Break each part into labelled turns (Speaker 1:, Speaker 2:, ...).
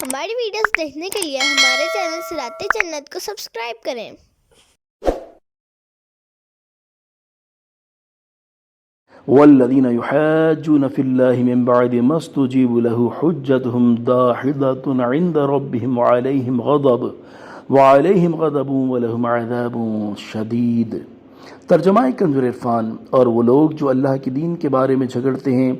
Speaker 1: ہماری ویڈیوز دیکھنے کے لیے ہمارے چینل صراط جنت کو سبسکرائب کریں۔
Speaker 2: والذین یحاجون فی اللہ من بعد ما استجیبوا له حجتهم داحضة عند ربهم وعلیہم غضب ولہم عذاب شدید۔ ترجمہ کنز العرفان۔ اور وہ لوگ جو اللہ کے دین کے بارے میں جھگڑتے ہیں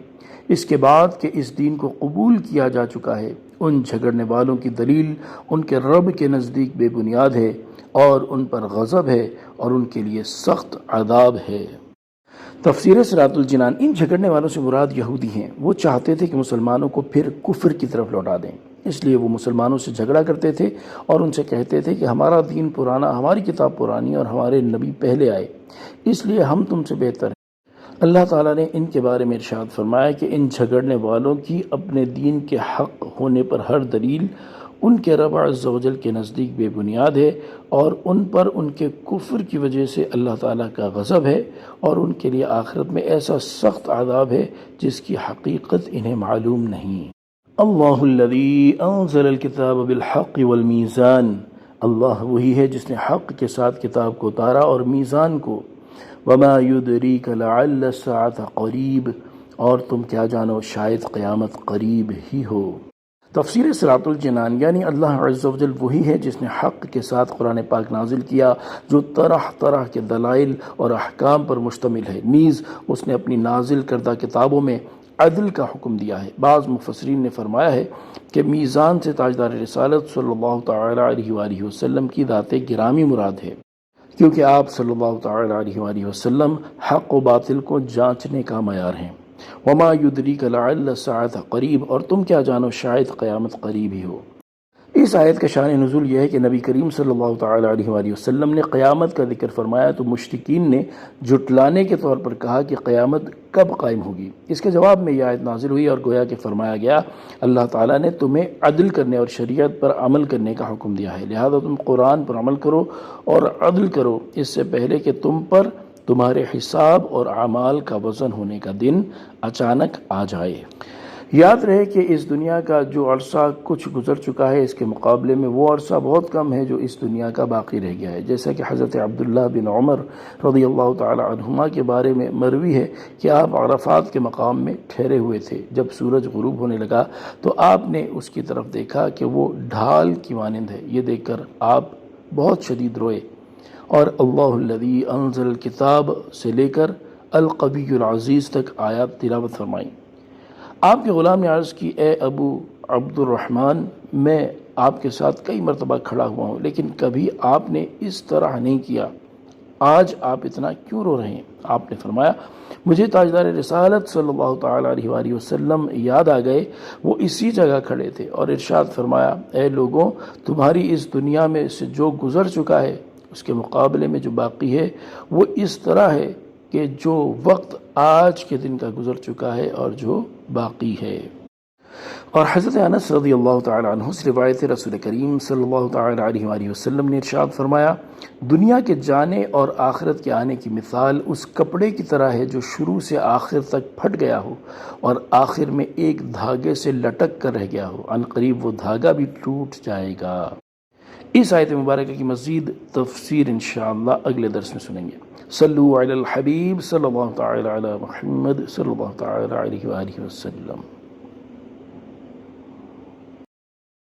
Speaker 2: اس کے بعد کہ اس دین کو قبول کیا جا چکا ہے، ان جھگڑنے والوں کی دلیل ان کے رب کے نزدیک بے بنیاد ہے اور ان پر غضب ہے اور ان کے لیے سخت عذاب ہے۔ تفسیر صراط الجنان۔ ان جھگڑنے والوں سے مراد یہودی ہیں۔ وہ چاہتے تھے کہ مسلمانوں کو پھر کفر کی طرف لوٹا دیں، اس لیے وہ مسلمانوں سے جھگڑا کرتے تھے اور ان سے کہتے تھے کہ ہمارا دین پرانا، ہماری کتاب پرانی اور ہمارے نبی پہلے آئے، اس لیے ہم تم سے بہتر ہیں۔ اللہ تعالیٰ نے ان کے بارے میں ارشاد فرمایا کہ ان جھگڑنے والوں کی اپنے دین کے حق ہونے پر ہر دلیل ان کے رب عز و جل کے نزدیک بے بنیاد ہے اور ان پر ان کے کفر کی وجہ سے اللہ تعالیٰ کا غضب ہے اور ان کے لیے آخرت میں ایسا سخت عذاب ہے جس کی حقیقت انہیں معلوم نہیں۔ اللہ الذی انزل الکتاب بالحق والمیزان۔ اللہ وہی ہے جس نے حق کے ساتھ کتاب کو اتارا اور میزان کو۔ وما یدریک لعل الساعة قریب، اور تم کیا جانو شاید قیامت قریب ہی ہو۔ تفسیر صراط الجنان۔ یعنی اللہ عز و جل وہی ہے جس نے حق کے ساتھ قرآن پاک نازل کیا جو طرح طرح کے دلائل اور احکام پر مشتمل ہے، نیز اس نے اپنی نازل کردہ کتابوں میں عدل کا حکم دیا ہے۔ بعض مفسرین نے فرمایا ہے کہ میزان سے تاجدار رسالت صلی اللہ تعالی علیہ وآلہ وسلم کی ذات گرامی مراد ہے، کیونکہ آپ صلی اللہ تعالی علیہ وآلہ وسلم حق و باطل کو جانچنے کا معیار ہیں۔ وما یدریک لعل الساعة قریب، اور تم کیا جانو شاید قیامت قریب ہی ہو۔ اس آیت کا شان نزول یہ ہے کہ نبی کریم صلی اللہ تعالی علیہ وآلہ وسلم نے قیامت کا ذکر فرمایا تو مشرکین نے جھٹلانے کے طور پر کہا کہ قیامت کب قائم ہوگی۔ اس کے جواب میں یہ آیت نازل ہوئی اور گویا کہ فرمایا گیا اللہ تعالیٰ نے تمہیں عدل کرنے اور شریعت پر عمل کرنے کا حکم دیا ہے، لہذا تم قرآن پر عمل کرو اور عدل کرو اس سے پہلے کہ تم پر تمہارے حساب اور اعمال کا وزن ہونے کا دن اچانک آ جائے۔ یاد رہے کہ اس دنیا کا جو عرصہ کچھ گزر چکا ہے اس کے مقابلے میں وہ عرصہ بہت کم ہے جو اس دنیا کا باقی رہ گیا ہے، جیسا کہ حضرت عبداللہ بن عمر رضی اللہ تعالی عنہما کے بارے میں مروی ہے کہ آپ عرفات کے مقام میں ٹھہرے ہوئے تھے۔ جب سورج غروب ہونے لگا تو آپ نے اس کی طرف دیکھا کہ وہ ڈھال کی مانند ہے، یہ دیکھ کر آپ بہت شدید روئے اور اللہ الذی انزل الکتاب سے لے کر القوی العزیز تک آیات تلاوت فرمائیں۔ آپ کے غلام نے عرض کی، اے ابو عبد الرحمن، میں آپ کے ساتھ کئی مرتبہ کھڑا ہوا ہوں لیکن کبھی آپ نے اس طرح نہیں کیا، آج آپ اتنا کیوں رو رہے ہیں؟ آپ نے فرمایا مجھے تاجدار رسالت صلی اللہ تعالی علیہ وآلہ وسلم یاد آ گئے، وہ اسی جگہ کھڑے تھے اور ارشاد فرمایا اے لوگوں، تمہاری اس دنیا میں سے جو گزر چکا ہے اس کے مقابلے میں جو باقی ہے وہ اس طرح ہے کہ جو وقت آج کے دن کا گزر چکا ہے اور جو باقی ہے۔ اور حضرت انس رضی اللہ تعالی عنہ سے روایت رسول کریم صلی اللہ تعالی علیہ وآلہ وسلم نے ارشاد فرمایا دنیا کے جانے اور آخرت کے آنے کی مثال اس کپڑے کی طرح ہے جو شروع سے آخر تک پھٹ گیا ہو اور آخر میں ایک دھاگے سے لٹک کر رہ گیا ہو، عن قریب وہ دھاگا بھی ٹوٹ جائے گا۔ اس آیت مبارکہ کی مزید تفسیر انشاءاللہ اگلے درس میں سنیں گے۔ صلو علی الحبیب صلی اللہ تعالی علی محمد صلی اللہ تعالی علیہ وآلہ وسلم۔